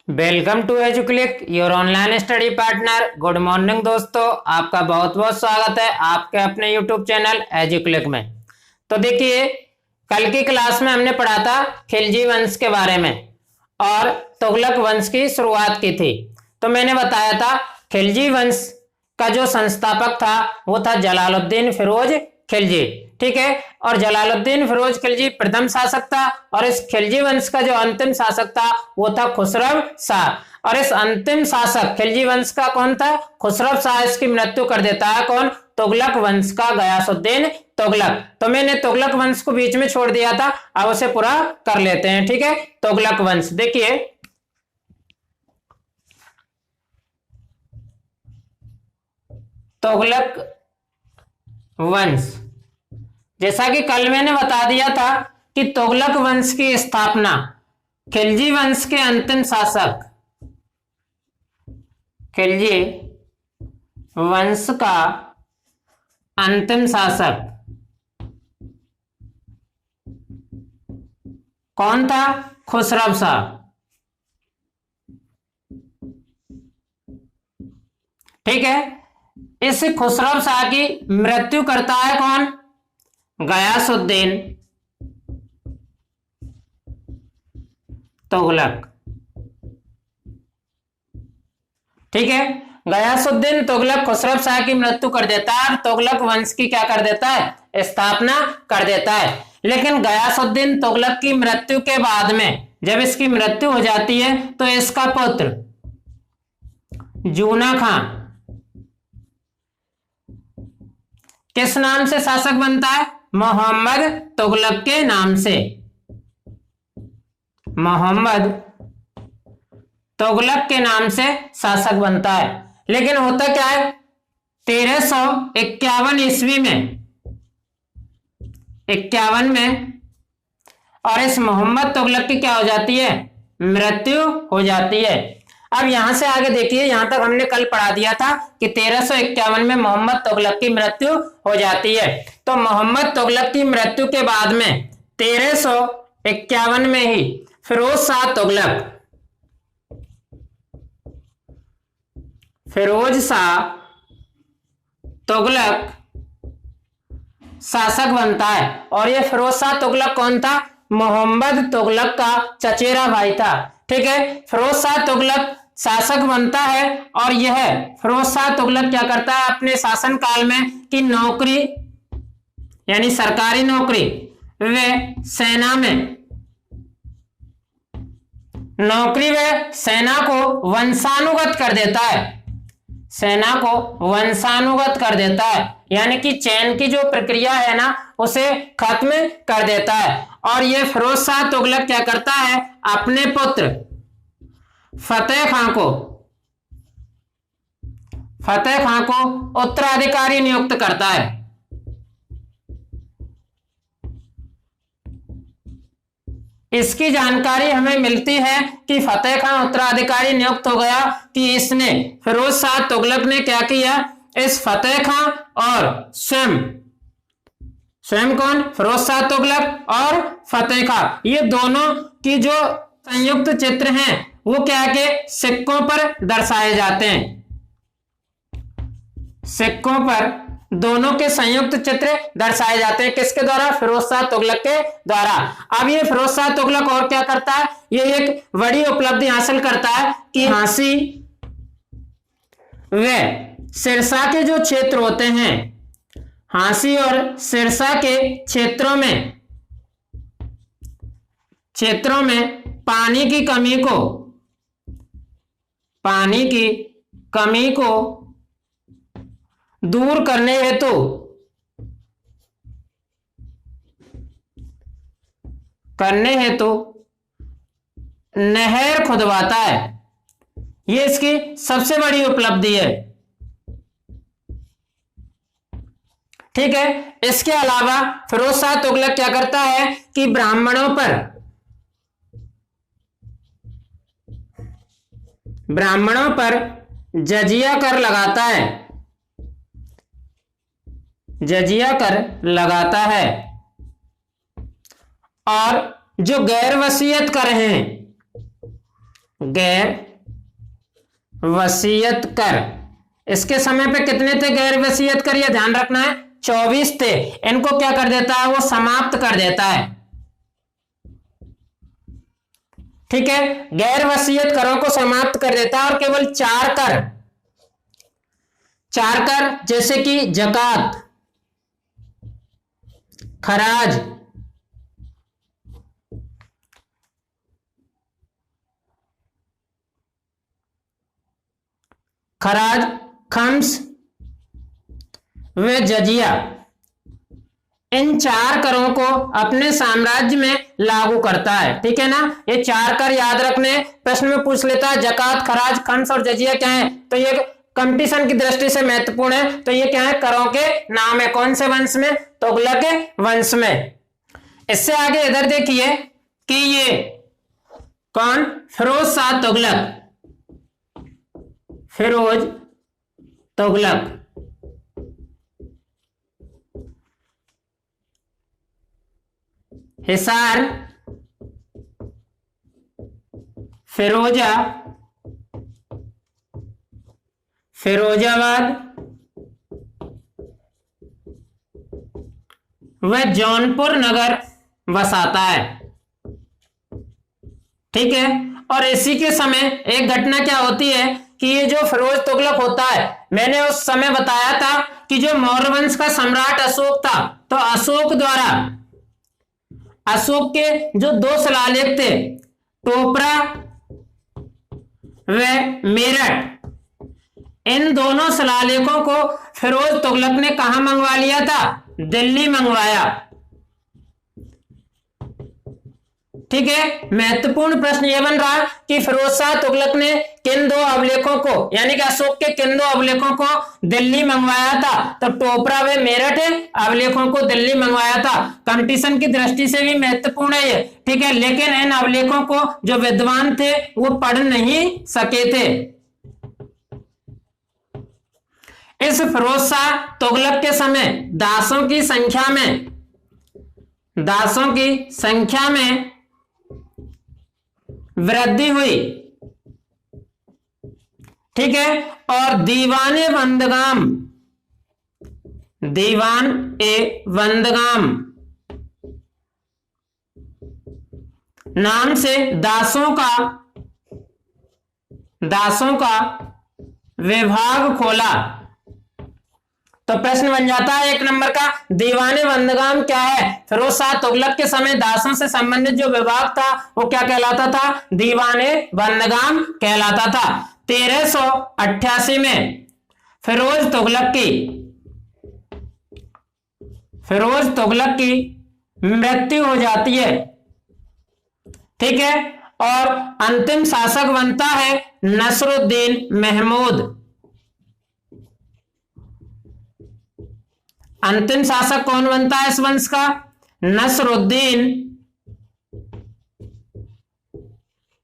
Welcome to Educlick your online study partner. Good morning दोस्तों, आपका बहुत बहुत स्वागत है आपके अपने यूट्यूब चैनल एजुक्लिक में। तो देखिए, कल की क्लास में हमने पढ़ा था खिलजी वंश के बारे में और तुगलक वंश की शुरुआत की थी। तो मैंने बताया था खिलजी वंश का जो संस्थापक था वो था जलालुद्दीन फिरोज खिलजी, ठीक है। और जलालुद्दीन फिरोज खिलजी प्रथम शासक था और इस खिलजी वंश का जो अंतिम शासक था वो था खुसरव शाह। और इस अंतिम शासक खिलजी वंश का कौन था? खुसरव शाह। इसकी मृत्यु कर देता है कौन? तुगलक वंश का गयासुद्दीन तुगलक। तो मैंने तुगलक वंश को बीच में छोड़ दिया था, अब उसे पूरा कर लेते हैं, ठीक है। तुगलक वंश देखिए, तुगलक वंश, जैसा कि कल मैंने बता दिया था कि तुगलक वंश की स्थापना खिलजी वंश के अंतिम शासक खिलजी वंश का अंतिम शासक कौन था? खुसरव शाह, ठीक है। इस खुसरव शाह की मृत्यु करता है कौन? गयासुद्दीन तुगलक, ठीक है। गयासुद्दीन तुगलक खुसरव शाह की मृत्यु कर देता है और तुगलक वंश की क्या कर देता है? स्थापना कर देता है। लेकिन गयासुद्दीन तुगलक की मृत्यु के बाद में जब इसकी मृत्यु हो जाती है तो इसका पुत्र जूना खां किस नाम से शासक बनता है? मोहम्मद तुगलक के नाम से। मोहम्मद तुगलक के नाम से शासक बनता है। लेकिन होता क्या है, 1351 ईस्वी में 51 में और इस मोहम्मद तुगलक की क्या हो जाती है? मृत्यु हो जाती है। अब यहां से आगे देखिए, यहां तक हमने कल पढ़ा दिया था कि 1351 में मोहम्मद तुगलक की मृत्यु हो जाती है। तो मोहम्मद तुगलक की मृत्यु के बाद में 1351 में ही फिरोज शाह तुगलक शासक बनता है। और ये फिरोज शाह तुगलक कौन था? मोहम्मद तुगलक का चचेरा भाई था, ठीक है। फिरोज शाह तुगलक शासक बनता है और यह फिरोज शाह तुगलक क्या करता है अपने शासन काल में कि नौकरी यानी सरकारी नौकरी व सेना में नौकरी व सेना को वंशानुगत कर देता है। सेना को वंशानुगत कर देता है, यानी कि चयन की जो प्रक्रिया है ना उसे खत्म कर देता है। और यह फिरोज शाह तुगलक क्या करता है? अपने पुत्र फतेह खां को उत्तराधिकारी नियुक्त करता है। इसकी जानकारी हमें मिलती है कि फतेह खां उत्तराधिकारी नियुक्त हो गया कि इसने फिरोज शाह तुगलक ने क्या किया, इस फतेह खां और स्वयं कौन? फिरोज शाह तुगलक और फतेह खां, ये दोनों की जो संयुक्त चित्र हैं वो क्या के सिक्कों पर दर्शाए जाते हैं। सिक्कों पर दोनों के संयुक्त चित्र दर्शाए जाते हैं। किसके द्वारा? फिरोज शाह तुगलक के द्वारा। अब ये फिरोज शाह तुगलक और क्या करता है? ये एक बड़ी उपलब्धि हासिल करता है कि झांसी व सिरसा के जो क्षेत्र होते हैं, झांसी और सिरसा के क्षेत्रों में पानी की कमी को दूर करने हेतु नहर खुदवाता है। ये इसकी सबसे बड़ी उपलब्धि है, ठीक है। इसके अलावा फिरोज शाह तुगलक क्या करता है कि ब्राह्मणों पर जजिया कर लगाता है और जो गैर वसीयत कर हैं गैर वसीयत कर। इसके समय पे कितने थे गैर वसीयत कर, ये ध्यान रखना है, 24 थे। इनको क्या कर देता है, वो समाप्त कर देता है। ठीक है, गैर वसीयत करों को समाप्त कर देता है और केवल 4 कर, 4 कर जैसे कि जकात, खराज, खम्स व जजिया, इन 4 करों को अपने साम्राज्य में लागू करता है। ठीक है ना, ये 4 कर याद रखने, प्रश्न में पूछ लेता है जकात, खराज, खम्स और जजिया क्या है, तो ये कंपटीशन की दृष्टि से महत्वपूर्ण है। तो ये क्या है, करों के नाम है। कौन से वंश में, तुगलक वंश में। इससे आगे इधर देखिए कि ये कौन, फिरोज शाह तुगलक, फिरोज तुगलक, हिसार, फिरोजा, फिरोजाबाद व जौनपुर नगर बसाता है। ठीक है, और इसी के समय एक घटना क्या होती है कि ये जो फिरोज तुगलक होता है, मैंने उस समय बताया था कि जो मौर्य वंश का सम्राट अशोक था, तो अशोक द्वारा, अशोक के जो 2 शिलालेख थे, टोपरा व मेरठ, इन दोनों शिलालेखों को फिरोज तुगलक ने कहां मंगवा लिया था, दिल्ली मंगवाया। ठीक है, महत्वपूर्ण प्रश्न यह बन रहा कि फिरोज शाह तुगलक ने किन 2 अभिलेखों को, यानी कि अशोक के किन 2 अभिलेखों को दिल्ली मंगवाया था, तो टोपरा व मेरठ अभिलेखों को दिल्ली मंगवाया था। कंपटीशन की दृष्टि से भी महत्वपूर्ण है ये। ठीक है, लेकिन इन अभिलेखों को जो विद्वान थे वो पढ़ नहीं सके थे। इस फिरोज शाह तुगलक के समय दासों की संख्या में वृद्धि हुई। ठीक है, और दीवान ए बंदगाम नाम से दासों का विभाग खोला। तो प्रश्न बन जाता है 1 नंबर का, दीवाने बंदगाम क्या है, फिरोज शाह तुगलक के समय दासों से संबंधित जो विभाग था वो क्या कहलाता था, दीवाने बंदगाम कहलाता था। 1388 में फिरोज तुगलक की मृत्यु हो जाती है। ठीक है, और अंतिम शासक बनता है नसरुद्दीन महमूद। अंतिम शासक कौन बनता है इस वंश का, नसरुद्दीन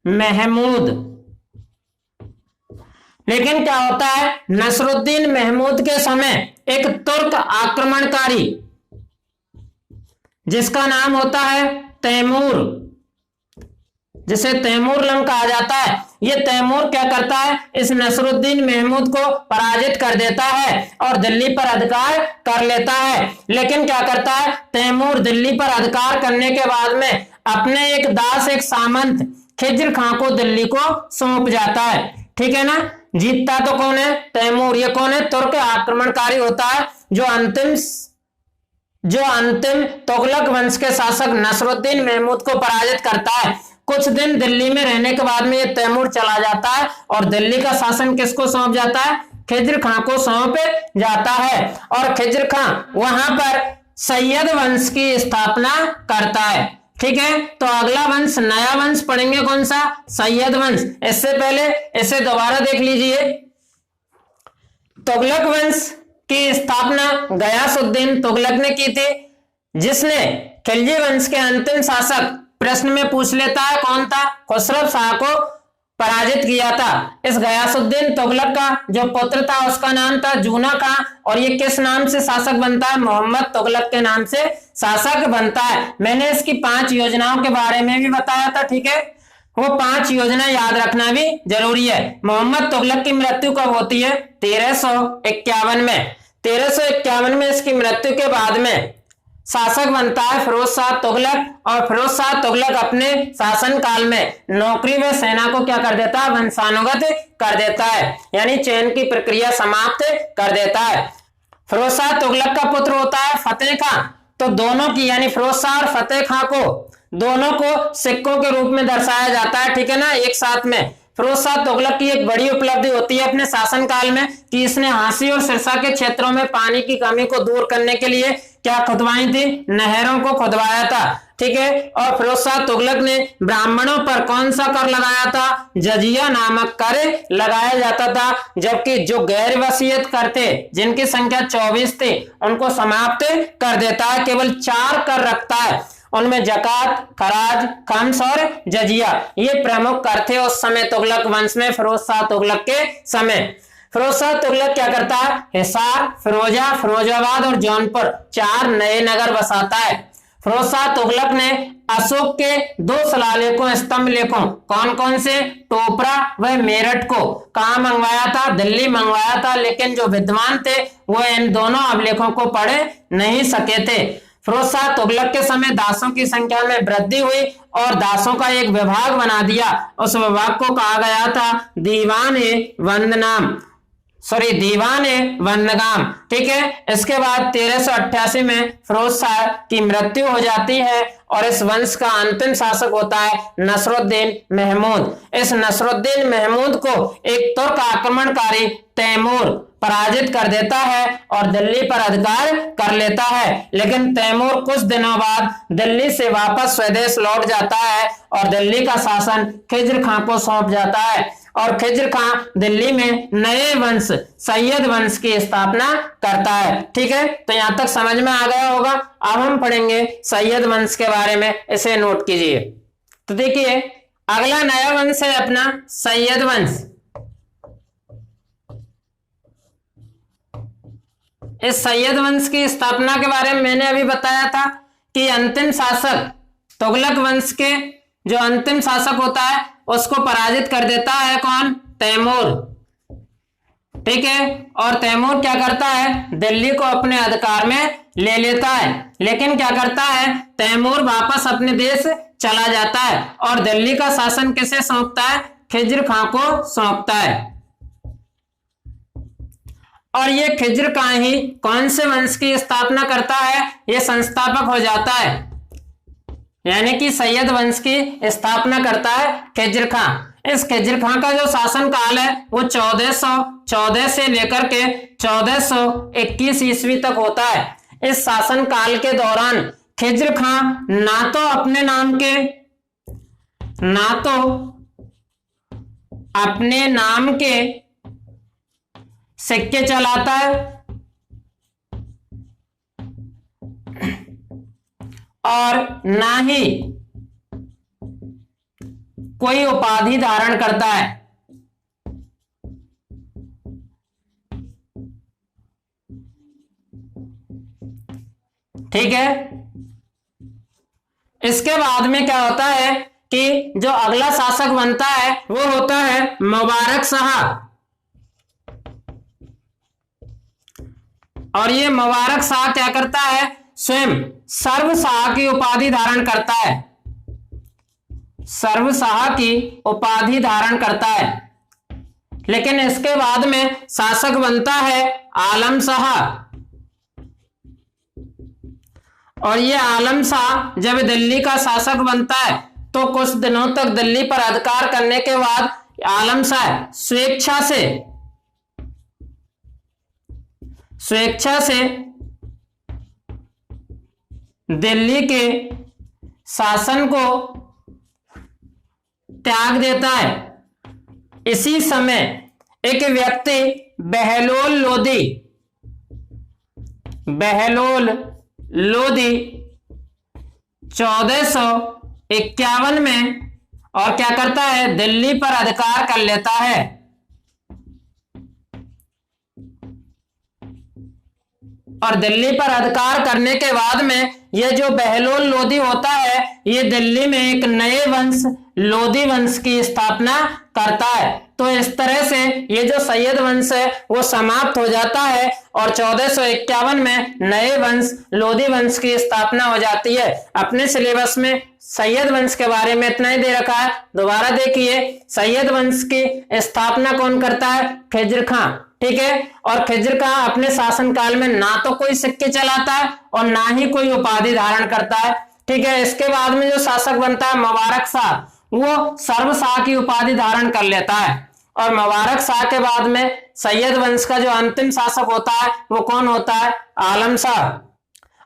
महमूद। लेकिन क्या होता है, नसरुद्दीन महमूद के समय एक तुर्क आक्रमणकारी जिसका नाम होता है तैमूर, जिसे तैमूर लंग कहा जाता है, ये तैमूर क्या करता है, इस नसरुद्दीन महमूद को पराजित कर देता है और दिल्ली पर अधिकार कर लेता है। लेकिन क्या करता है, तैमूर दिल्ली पर अधिकार करने के बाद में अपने एक दास, एक सामंत खिज्र खां को दिल्ली को सौंप जाता है। ठीक है ना, जीतता तो कौन है, तैमूर। ये कौन है, तुर्क आक्रमणकारी होता है जो अंतिम तुगलक वंश के शासक नसरुद्दीन महमूद को पराजित करता है। कुछ दिन दिल्ली में रहने के बाद में ये तैमूर चला जाता है और दिल्ली का शासन किसको सौंप जाता है, खिज्र खां को सौंप जाता है। और खिज्र खां वहां पर सैयद वंश की स्थापना करता है। ठीक है, तो अगला वंश, नया वंश पढ़ेंगे कौन सा, सैयद वंश। इससे पहले इसे दोबारा देख लीजिए। तुगलक वंश की स्थापना गयासुद्दीन तुगलक ने की थी, जिसने खिलजी वंश के अंतिम शासक, प्रश्न में पूछ लेता है कौन था, खुसरो शाह को पराजित किया था। इस गयासुद्दीन तुगलक का जो पुत्र था उसका नाम था जूना खां, और ये किस नाम से शासक बनता है, मोहम्मद तुगलक के नाम से शासक बनता है। मैंने इसकी 5 योजनाओं के बारे में भी बताया था। ठीक है, वो 5 योजना याद रखना भी जरूरी है। मोहम्मद तुगलक की मृत्यु कब होती है? 1351 में। 1351 में इसकी मृत्यु के बाद में शासक बनता है फिरोज शाह तुगलक, और फिरोज शाह तुगलक अपने शासन काल में नौकरी व सेना को क्या कर देता है? वंशानुगत कर देता है, यानी चयन की प्रक्रिया समाप्त कर देता है। फिरोज शाह तुगलक का पुत्र होता है फतेह खां। तो दोनों की यानी फिरोज शाह और फतेह खां को दोनों को सिक्कों के रूप में दर्शाया जाता है, ठीक है ना, एक साथ में। फिरोज शाह तुगलक की एक बड़ी उपलब्धि होती है अपने शासन काल में कि इसने हांसी और सिरसा के क्षेत्रों में पानी की कमी को दूर करने के लिए क्या खुदवाई थी? नहरों को खुदवाया था, ठीक है। और फिरोज शाह तुगलक ने ब्राह्मणों पर कौन सा कर लगाया था? जजिया नामक कर लगाया जाता था, जबकि जो गैर वसीयत कर थे जिनकी संख्या 24 थी उनको समाप्त कर देता है, केवल 4 कर रखता है। उनमें जकात, खराज, खम्स और जजिया ये प्रमुख कर थे उस समय तुगलक वंश में, फिरोज शाह तुगलक के समय। फिरोज शाह तुगलक क्या करता है? हिसार, फिरोजा, फिरोजाबाद और जौनपुर 4 नए नगर बसाता है। फिरोज शाह तुगलक ने अशोक के 2 शिलालेखों, स्तंभ लेखों, कौन कौन से? टोपरा व मेरठ को कहां मंगवाया था? दिल्ली मंगवाया था, लेकिन जो विद्वान थे वो इन दोनों अभिलेखों को पढ़ नहीं सके थे। फिरोज शाह तुगलक के समय दासों की संख्या में वृद्धि हुई और दासों का एक विभाग बना दिया। उस विभाग को कहा गया था दीवान वंदगाम, ठीक है। इसके बाद 1388 में फिरोज शाह की मृत्यु हो जाती है और इस वंश का अंतिम शासक होता है नसरुद्दीन महमूद। इस नसरुद्दीन महमूद को एक तुर्क आक्रमणकारी तैमूर पराजित कर देता है और दिल्ली पर अधिकार कर लेता है, लेकिन तैमूर कुछ दिनों बाद दिल्ली से वापस स्वदेश लौट जाता है और दिल्ली का शासन खिज्र खां को सौंप जाता है और खिज्र खां दिल्ली में नए वंश सैयद वंश की स्थापना करता है, ठीक है। तो यहां तक समझ में आ गया होगा। अब हम पढ़ेंगे सैयद वंश के बारे में, इसे नोट कीजिए। तो देखिए अगला नया वंश है अपना सैयद वंश। इस सैयद वंश की स्थापना के बारे में मैंने अभी बताया था कि अंतिम शासक तुगलक वंश के जो अंतिम शासक होता है उसको पराजित कर देता है कौन? तैमूर, ठीक है। और तैमूर क्या करता है? दिल्ली को अपने अधिकार में ले लेता है, लेकिन क्या करता है? तैमूर वापस अपने देश चला जाता है और दिल्ली का शासन किसे सौंपता है? खिज्र खां को सौंपता है। और ये खिज्र खां ही कौन से वंश की स्थापना करता है? ये संस्थापक हो जाता है, यानी कि सैयद वंश की स्थापना करता है खिज्र खां। इस खिज्र खां का जो शासन काल है वो 1414 से लेकर के 1421 ईस्वी तक होता है। इस शासन काल के दौरान खिज्र खां ना तो अपने नाम के सिक्के चलाता है और ना ही कोई उपाधि धारण करता है, ठीक है। इसके बाद में क्या होता है कि जो अगला शासक बनता है वो होता है मुबारक शाह, और ये मुबारक शाह क्या करता है? स्वयं सर्व शाह की उपाधि धारण करता है, सर्व शाह की उपाधि धारण करता है। लेकिन इसके बाद में शासक बनता है आलम शाह, और ये आलम शाह जब दिल्ली का शासक बनता है तो कुछ दिनों तक दिल्ली पर अधिकार करने के बाद आलम शाह स्वेच्छा से दिल्ली के शासन को त्याग देता है। इसी समय एक व्यक्ति बहलोल लोदी 1451 में और क्या करता है? दिल्ली पर अधिकार कर लेता है। और दिल्ली पर अधिकार करने के बाद में ये जो बहलोल लोदी होता है ये दिल्ली में एक नए वंश लोधी वंश की स्थापना करता है। तो इस तरह से ये जो सैयद वंश है वो समाप्त हो जाता है और 1451 में नए वंश लोधी वंश की स्थापना हो जाती है। अपने सिलेबस में सैयद वंश के बारे में इतना ही दे रखा है। दोबारा देखिए, सैयद वंश की स्थापना कौन करता है? खिज्र खां, ठीक है। और खिज्र खां अपने शासनकाल में ना तो कोई सिक्के चलाता है और ना ही कोई उपाधि धारण करता है, ठीक है। इसके बाद में जो शासक बनता है मुबारक शाह, वो सर्वशाह की उपाधि धारण कर लेता है। और मुबारक शाह के बाद में सैयद वंश का जो अंतिम शासक होता है वो कौन होता है? आलम शाह।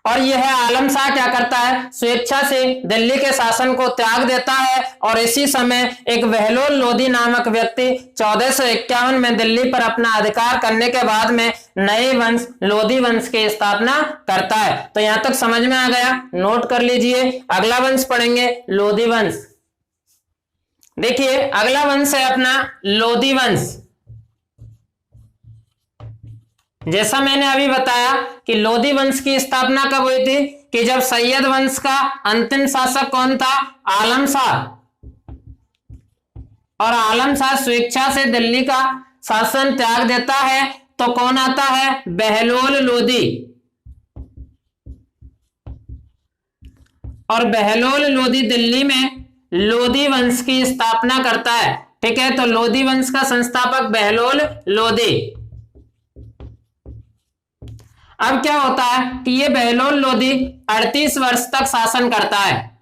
और यह आलम शाह क्या करता है? स्वेच्छा से दिल्ली के शासन को त्याग देता है और इसी समय एक बहलोल लोधी नामक व्यक्ति 1451 में दिल्ली पर अपना अधिकार करने के बाद में नए वंश लोधी वंश की स्थापना करता है। तो यहां तक समझ में आ गया, नोट कर लीजिए। अगला वंश पढ़ेंगे लोधी वंश। देखिए, अगला वंश है अपना लोधी वंश। जैसा मैंने अभी बताया कि लोधी वंश की स्थापना कब हुई थी? कि जब सैयद वंश का अंतिम शासक कौन था? आलम शाह। और आलम शाह स्वेच्छा से दिल्ली का शासन त्याग देता है तो कौन आता है? बहलोल लोधी। और बहलोल लोधी दिल्ली में लोधी वंश की स्थापना करता है, ठीक है। तो लोधी वंश का संस्थापक बहलोल लोधी। अब क्या होता है कि ये बहलोल लोधी 38 वर्ष तक शासन करता है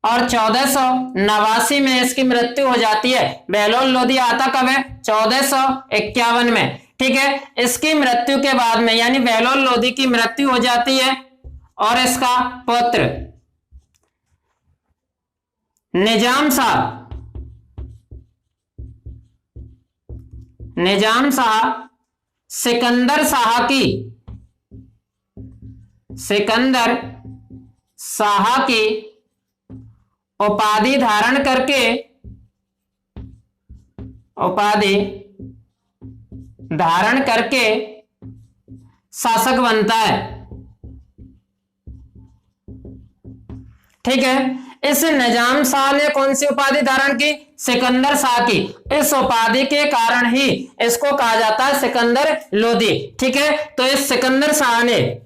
और 1489 में इसकी मृत्यु हो जाती है। बहलोल लोधी आता कब है? 1451 में, ठीक है। इसकी मृत्यु के बाद में यानी बहलोल लोधी की मृत्यु हो जाती है और इसका पुत्र निजाम शाह सिकंदर शाह की उपाधि धारण करके शासक बनता है, ठीक है। इस निजाम शाह ने कौन सी उपाधि धारण की? सिकंदर शाह की। इस उपाधि के कारण ही इसको कहा जाता है सिकंदर लोधी, ठीक है। तो इस सिकंदर शाह ने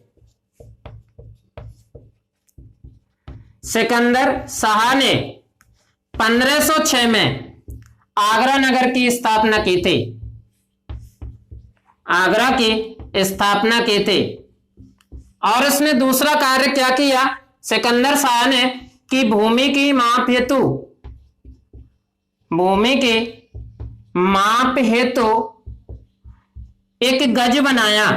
1506 में आगरा नगर की स्थापना की थी। आगरा की स्थापना की थी। और इसने दूसरा कार्य क्या किया? सिकंदर शाह ने कि भूमि की माप हेतु एक गज बनाया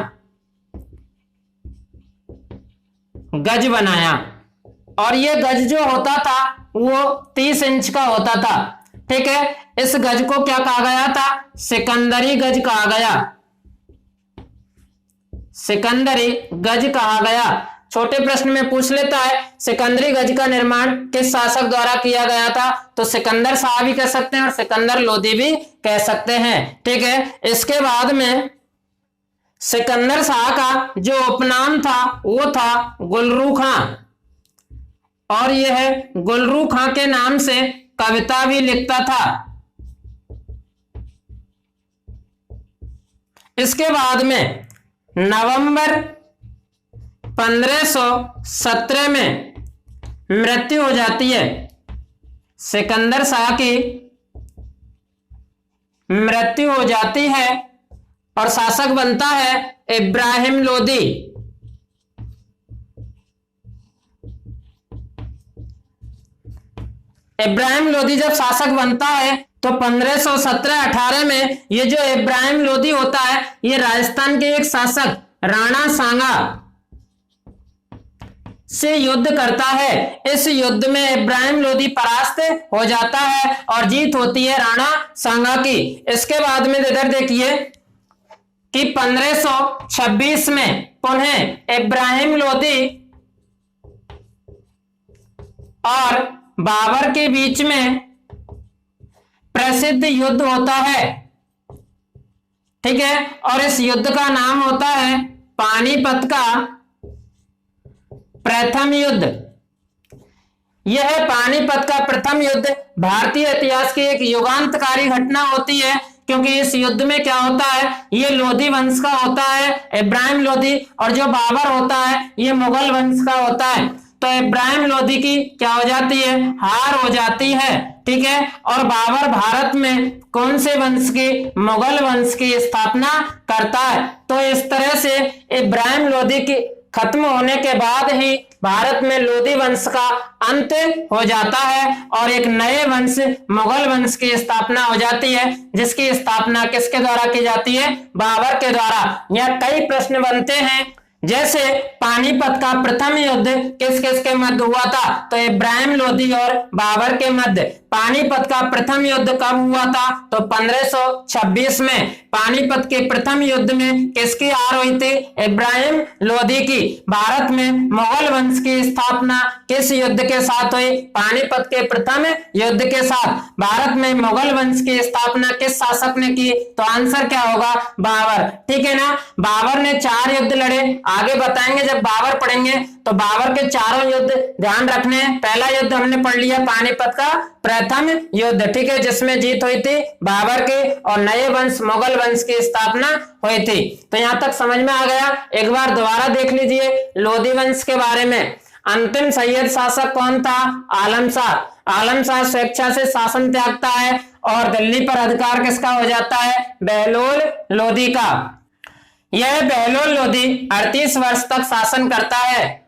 और यह गज जो होता था वो 30 इंच का होता था, ठीक है। इस गज को क्या कहा गया था? सिकंदरी गज कहा गया। सिकंदरी गज कहा गया। छोटे प्रश्न में पूछ लेता है सिकंदरी गज का निर्माण किस शासक द्वारा किया गया था? तो सिकंदर शाह भी कह सकते हैं और सिकंदर लोधी भी कह सकते हैं, ठीक है। इसके बाद में सिकंदर शाह का जो उपनाम था वो था गुलरू खां और यह गुलरू खां के नाम से कविता भी लिखता था। इसके बाद में नवंबर 1517 में मृत्यु हो जाती है। सिकंदर शाह की मृत्यु हो जाती है और शासक बनता है इब्राहिम लोधी। इब्राहिम लोधी जब शासक बनता है तो 1517-18 में ये जो इब्राहिम लोधी होता है ये राजस्थान के एक शासक राणा सांगा से युद्ध करता है। इस युद्ध में इब्राहिम लोधी परास्त हो जाता है और जीत होती है राणा सांगा की। इसके बाद में इधर देखिए कि 1526 में पुनः इब्राहिम लोधी और बाबर के बीच में प्रसिद्ध युद्ध होता है, ठीक है। और इस युद्ध का नाम होता है पानीपत का प्रथम युद्ध। यह पानीपत का प्रथम युद्ध भारतीय इतिहास की एक युगांतकारी घटना होती है, क्योंकि इस युद्ध में क्या होता है, ये लोधी वंश का होता है, इब्राहिम लोधी, और जो बाबर होता है ये मुगल वंश का होता है। तो इब्राहिम लोधी की क्या हो जाती है, हार हो जाती है, ठीक है। और बाबर भारत में कौन से वंश की, मुगल वंश की स्थापना करता है। तो इस तरह से इब्राहिम लोधी की खत्म होने के बाद ही भारत में लोधी वंश का अंत हो जाता है और एक नए वंश मुगल वंश की स्थापना हो जाती है, जिसकी स्थापना किसके द्वारा की जाती है, बाबर के द्वारा। यहाँ कई प्रश्न बनते हैं, जैसे पानीपत का प्रथम युद्ध किस किस के मध्य हुआ था, तो इब्राहिम लोधी और बाबर के मध्य। पानीपत का प्रथम युद्ध कब हुआ था, तो 1526 में। पानीपत के प्रथम युद्ध में किसकी हार हुई थी, इब्राहिम लोधी की। भारत में मुगल वंश की स्थापना किस युद्ध के साथ हुई, पानीपत के प्रथम युद्ध के साथ। भारत में मुगल वंश की स्थापना किस शासक ने की, तो आंसर क्या होगा, बाबर, ठीक है ना। बाबर ने 4 युद्ध लड़े, आगे बताएंगे जब बाबर पढ़ेंगे तो बाबर के चारों युद्ध ध्यान रखने। पहला युद्ध हमने पढ़ लिया पानीपत का प्रथम युद्ध, ठीक है, जिसमें जीत हुई थी बाबर की और नए वंश मुगल वंश की स्थापना हुई थी। तो यहां तक समझ में आ गया। एक बार दोबारा देख लीजिए लोधी वंश के बारे में। अंतिम सैयद शासक कौन था, आलम शाह। आलम शाह स्वेच्छा से शासन त्यागता है और दिल्ली पर अधिकार किसका हो जाता है, बहलोल लोधी का। यह बहलोल लोधी 38 वर्ष तक शासन करता है।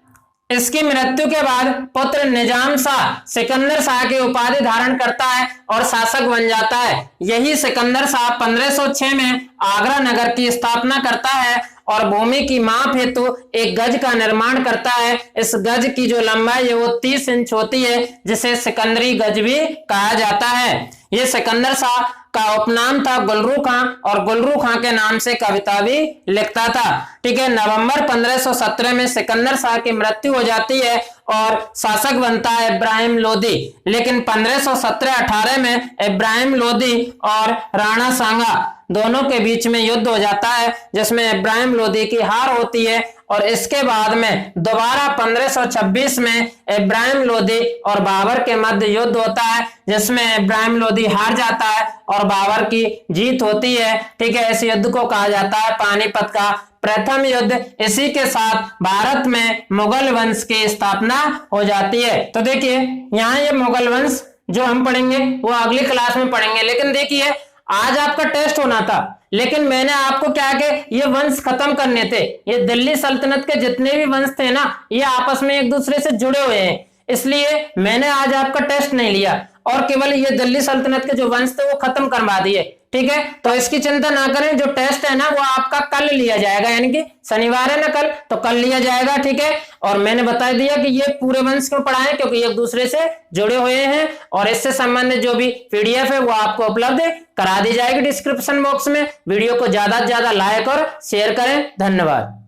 इसकी मृत्यु के बाद पुत्र निजाम शाह सिकंदर शाह की उपाधि धारण करता है और शासक बन जाता है। यही सिकंदर शाह 1506 में आगरा नगर की स्थापना करता है और भूमि की माप हेतु एक गज का निर्माण करता है। इस गज की जो लंबाई है वो 30 इंच होती है, जिसे सिकंदरी गज भी कहा जाता है। ये सिकंदर शाह का उपनाम था गुलरू खां और गुलरू खां के नाम से कविता भी लिखता था, ठीक है। नवंबर 1517 में सिकंदर शाह की मृत्यु हो जाती है और शासक बनता है इब्राहिम लोधी। लेकिन 1517-18 में इब्राहिम लोधी और राणा सांगा दोनों के बीच में युद्ध हो जाता है, जिसमें इब्राहिम लोधी की हार होती है और इसके बाद में दोबारा 1526 में इब्राहिम लोधी और बाबर के मध्य युद्ध होता है, जिसमें इब्राहिम लोधी हार जाता है और बाबर की जीत होती है, ठीक है। इस युद्ध को कहा जाता है पानीपत का प्रथम युद्ध। इसी के साथ भारत में मुगल वंश की स्थापना हो जाती है। तो देखिए यहाँ ये मुगल वंश जो हम पढ़ेंगे वो अगली क्लास में पढ़ेंगे। लेकिन देखिए आज आपका टेस्ट होना था, लेकिन मैंने आपको क्या कि ये वंश खत्म करने थे। ये दिल्ली सल्तनत के जितने भी वंश थे ना, ये आपस में एक दूसरे से जुड़े हुए हैं, इसलिए मैंने आज आपका टेस्ट नहीं लिया और केवल ये दिल्ली सल्तनत के जो वंश थे वो खत्म करवा दिए, ठीक है। तो इसकी चिंता ना करें, जो टेस्ट है ना वो आपका कल लिया जाएगा, यानी कि शनिवार है ना कल, तो कल लिया जाएगा, ठीक है। और मैंने बता दिया कि ये पूरे वंश क्यों पढ़ाएं, क्योंकि एक दूसरे से जुड़े हुए हैं और इससे संबंधित जो भी पीडीएफ है वो आपको उपलब्ध करा दी जाएगी डिस्क्रिप्शन बॉक्स में। वीडियो को ज्यादा से ज्यादा लाइक और शेयर करें। धन्यवाद।